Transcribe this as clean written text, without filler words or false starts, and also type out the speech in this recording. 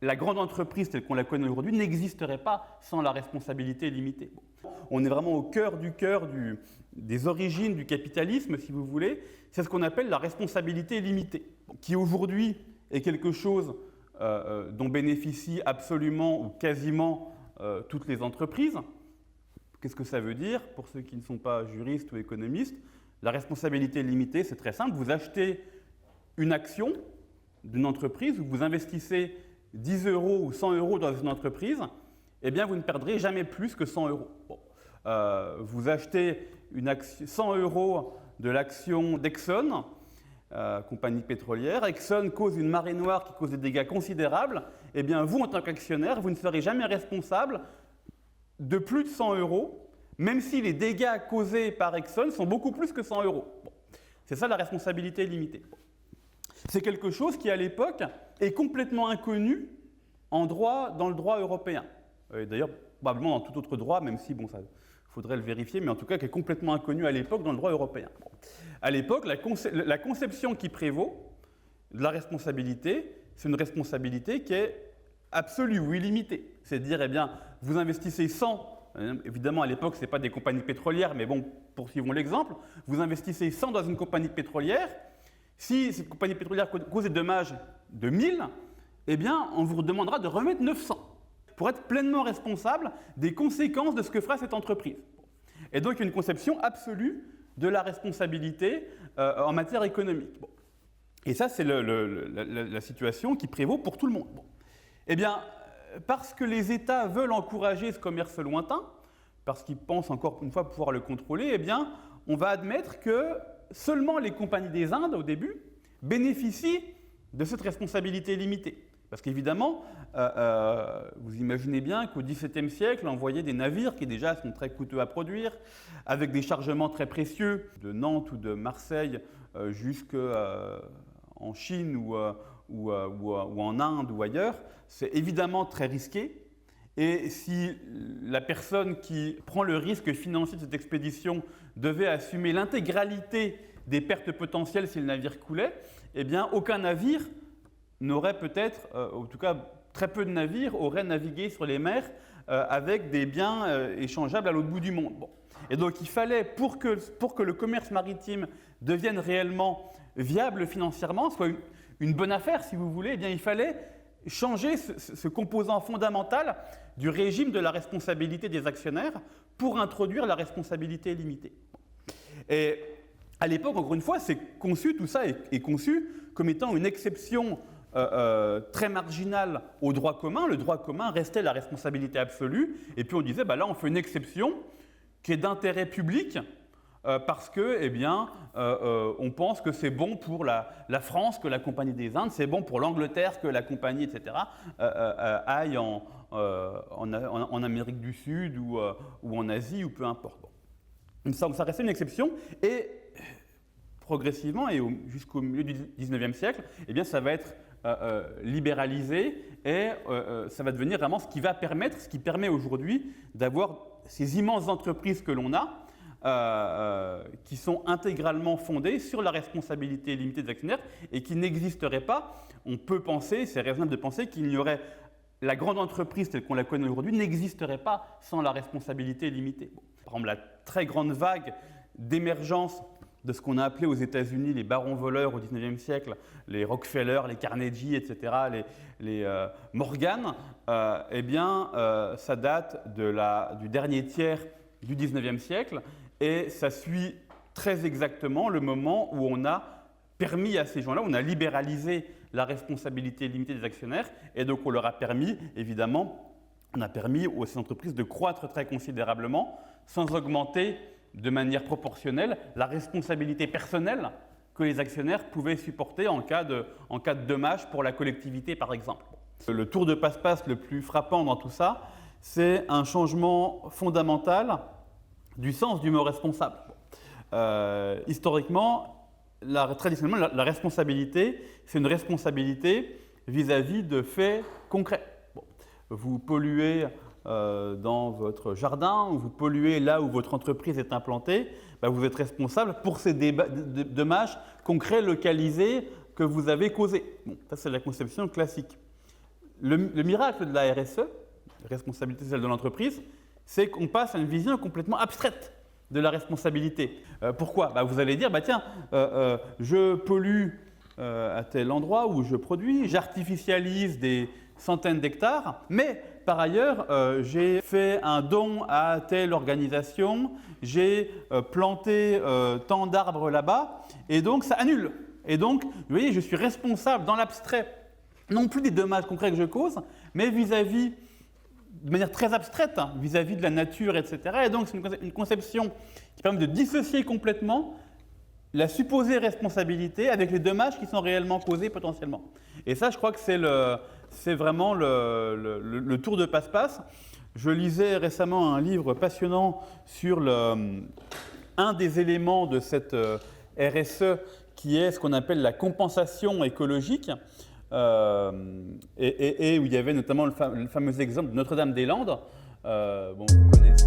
la grande entreprise telle qu'on la connaît aujourd'hui n'existerait pas sans la responsabilité limitée. Bon. On est vraiment au cœur des origines du capitalisme, si vous voulez. C'est ce qu'on appelle la responsabilité limitée, qui aujourd'hui est quelque chose dont bénéficient absolument ou quasiment toutes les entreprises. Qu'est-ce que ça veut dire pour ceux qui ne sont pas juristes ou économistes? La responsabilité limitée, c'est très simple. Vous achetez une action d'une entreprise, où vous investissez 10 € ou 100 € dans une entreprise, eh bien vous ne perdrez jamais plus que 100 €. Bon. Vous achetez 100 € de l'action d'Exxon, compagnie pétrolière. Exxon cause une marée noire qui cause des dégâts considérables. Eh bien vous, en tant qu'actionnaire, vous ne serez jamais responsable de plus de 100 €, même si les dégâts causés par Exxon sont beaucoup plus que 100 €. Bon. C'est ça la responsabilité limitée. Bon. C'est quelque chose qui, à l'époque, est complètement inconnu dans le droit européen. D'ailleurs, probablement dans tout autre droit, même si, bon, ça faudrait le vérifier, mais en tout cas, qui est complètement inconnu à l'époque dans le droit européen. Bon. À l'époque, la conception qui prévaut de la responsabilité, c'est une responsabilité qui est absolue ou illimitée. C'est de dire, eh bien, vous investissez 100, évidemment, à l'époque, ce n'est pas des compagnies pétrolières, mais bon, poursuivons l'exemple, vous investissez 100 dans une compagnie pétrolière. Si cette compagnie pétrolière cause des dommages de 1000, eh bien, on vous demandera de remettre 900 pour être pleinement responsable des conséquences de ce que fera cette entreprise. Et donc, il y a une conception absolue de la responsabilité en matière économique. Bon. Et ça, c'est la situation qui prévaut pour tout le monde. Bon. Eh bien, parce que les États veulent encourager ce commerce lointain, parce qu'ils pensent encore une fois pouvoir le contrôler, eh bien, on va admettre que seulement les compagnies des Indes, au début, bénéficient de cette responsabilité limitée. Parce qu'évidemment, vous imaginez bien qu'au XVIIe siècle, on voyait des navires qui déjà sont très coûteux à produire, avec des chargements très précieux, de Nantes ou de Marseille jusqu'en Chine ou en Inde ou ailleurs. C'est évidemment très risqué. Et si la personne qui prend le risque financier de cette expédition devait assumer l'intégralité des pertes potentielles si le navire coulait, eh bien aucun navire n'aurait peut-être, en tout cas très peu de navires, auraient navigué sur les mers avec des biens échangeables à l'autre bout du monde. Bon. Et donc il fallait, pour que le commerce maritime devienne réellement viable financièrement, soit une bonne affaire si vous voulez, eh bien il fallait changer ce composant fondamental du régime de la responsabilité des actionnaires pour introduire la responsabilité limitée. Et à l'époque, encore une fois, tout ça est conçu comme étant une exception très marginale au droit commun. Le droit commun restait la responsabilité absolue. Et puis on disait, bah là, on fait une exception qui est d'intérêt public parce que, eh bien, on pense que c'est bon pour la France que la Compagnie des Indes, c'est bon pour l'Angleterre que la compagnie, etc., aille en Amérique du Sud ou en Asie ou peu importe. Bon. Ça restait une exception et progressivement et jusqu'au milieu du XIXe siècle, eh bien, ça va être libéralisé et ça va devenir vraiment ce qui permet aujourd'hui d'avoir ces immenses entreprises que l'on a, qui sont intégralement fondées sur la responsabilité limitée des actionnaires et qui n'existeraient pas. On peut penser, c'est raisonnable de penser qu'il n'y aurait la grande entreprise telle qu'on la connaît aujourd'hui n'existerait pas sans la responsabilité limitée. Bon. Par exemple, la très grande vague d'émergence de ce qu'on a appelé aux États-Unis les barons voleurs au XIXe siècle, les Rockefeller, les Carnegie, etc., les Morgan, eh bien, ça date du dernier tiers du XIXe siècle et ça suit très exactement le moment où on a permis à ces gens-là, on a libéralisé la responsabilité limitée des actionnaires et donc on leur a permis, évidemment, on a permis aux ces entreprises de croître très considérablement sans augmenter de manière proportionnelle la responsabilité personnelle que les actionnaires pouvaient supporter en cas de dommage pour la collectivité, par exemple. Le tour de passe-passe le plus frappant dans tout ça, c'est un changement fondamental du sens du mot responsable. Historiquement, traditionnellement, la responsabilité, c'est une responsabilité vis-à-vis de faits concrets. Bon. Vous polluez dans votre jardin, ou vous polluez là où votre entreprise est implantée, ben vous êtes responsable pour ces dommages concrets localisés que vous avez causés. Bon, ça c'est la conception classique. Le miracle de la RSE, responsabilité sociale de l'entreprise, c'est qu'on passe à une vision complètement abstraite de la responsabilité. Pourquoi? Vous allez dire, tiens, je pollue à tel endroit où je produis, j'artificialise des centaines d'hectares, mais par ailleurs, j'ai fait un don à telle organisation, j'ai planté tant d'arbres là-bas, et donc ça annule. Et donc, vous voyez, je suis responsable dans l'abstrait, non plus des dommages concrets que je cause, mais vis-à-vis, de manière très abstraite, vis-à-vis de la nature, etc. Et donc, c'est une conception qui permet de dissocier complètement la supposée responsabilité avec les dommages qui sont réellement causés potentiellement. Et ça, je crois que c'est vraiment le tour de passe-passe. Je lisais récemment un livre passionnant sur un des éléments de cette RSE qui est ce qu'on appelle la compensation écologique, et où il y avait notamment le fameux exemple de Notre-Dame-des-Landes. Vous connaissez